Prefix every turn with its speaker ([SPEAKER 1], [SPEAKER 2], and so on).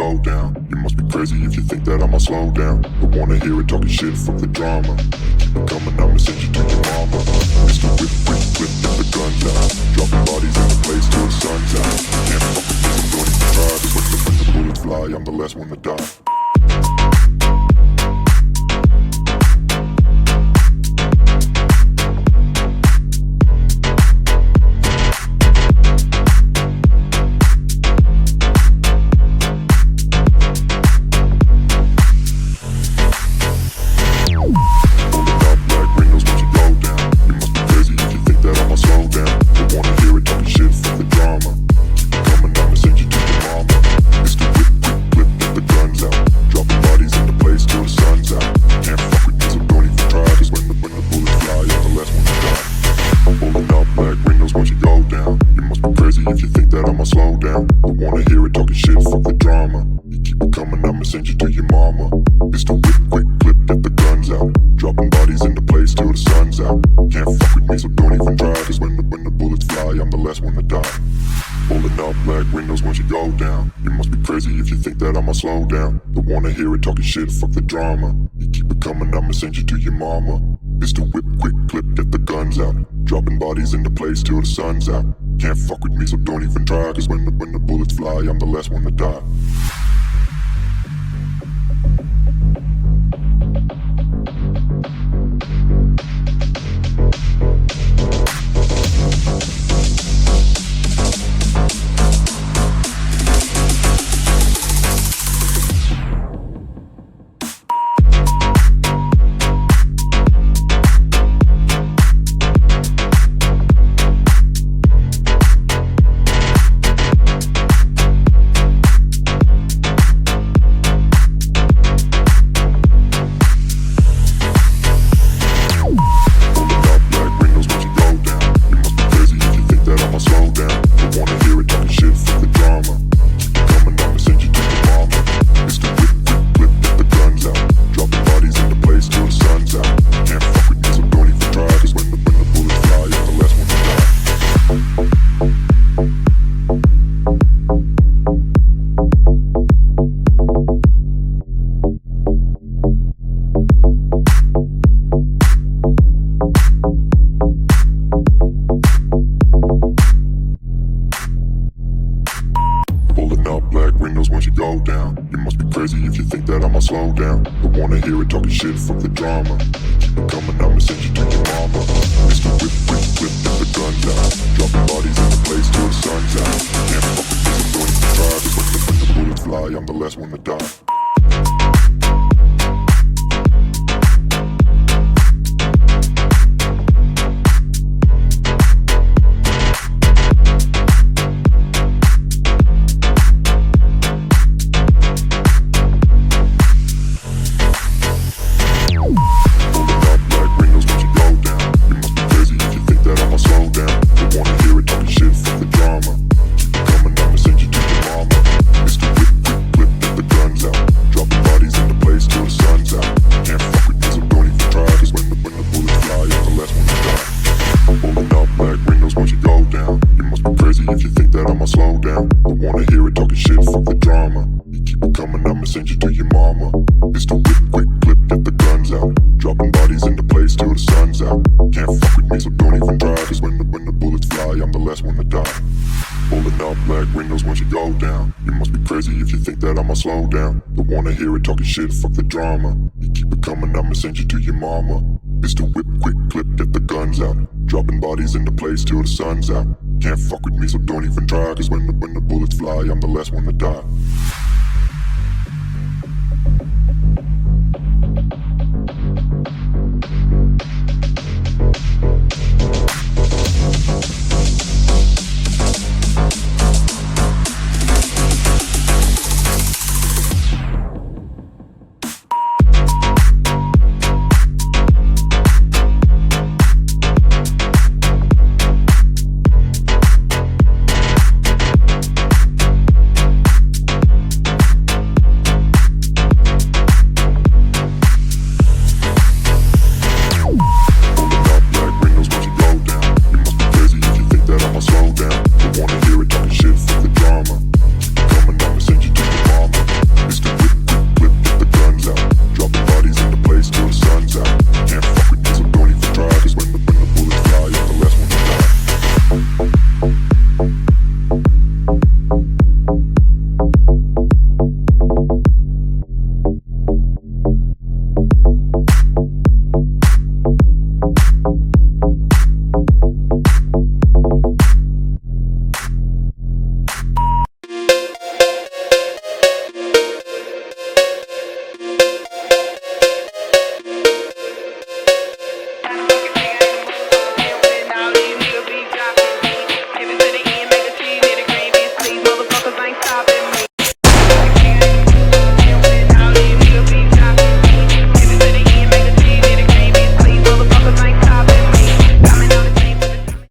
[SPEAKER 1] go down. You must be crazy if you think that I'ma slow down. Don't wanna hear it talking shit, fuck the drama. Keep it coming, I'ma send you to your mama. Mr. Whip, whip, whip, get the guns out. Dropping bodies in the place till the sun's out. Can't fuck with me, so don't even try. Cause when the bullets fly, I'm the last one to die. If you think that I'ma slow down, don't wanna hear it talking shit, fuck the drama. You keep it coming, I'ma send you to your mama. Mr. Whip, quick clip, get the guns out. Dropping bodies into place till the sun's out. Can't fuck with me, so don't even try. Cause when the bullets fly, I'm the last one to die. Pulling up black windows once you go down. You must be crazy if you think that I'ma slow down. Don't wanna hear it talking shit, fuck the drama. You keep it coming, I'ma send you to your mama. Mr. Whip, quick clip, get the guns out. Dropping bodies into place till the sun's out. Can't fuck with me, so don't even try. Cause when the bullets fly, I'm the last one to die. Once you go down, you must be crazy if you think that I'ma slow down. Don't wanna hear it talking shit, fuck the drama. Keep it coming, I'ma send you to your mama. Mr. Whip, whip, whip, get the guns out. Dropping bodies in the place till the sun's out. Can't fuck with me, so don't even try. Cause when the bullets fly, I'm the last one to die. If you think that I'ma slow down, don't wanna hear it talking shit, fuck the drama. You keep it coming, I'ma send you to your mama. Mr. Whip, quick clip, get the guns out. Dropping bodies into place till the sun's out. Can't fuck with me, so don't even try. Cause when the bullets fly, I'm the last one to die. Pulling up black windows once you go down. You must be crazy if you think that I'ma slow down. Don't wanna hear it talking shit, fuck the drama. You keep it coming, I'ma send you to your mama. Mr. Whip, quick clip, get the guns out. Dropping bodies into place till the sun's out. Can't fuck with me, so don't even try. Cause when the bullets fly, I'm the last one to die.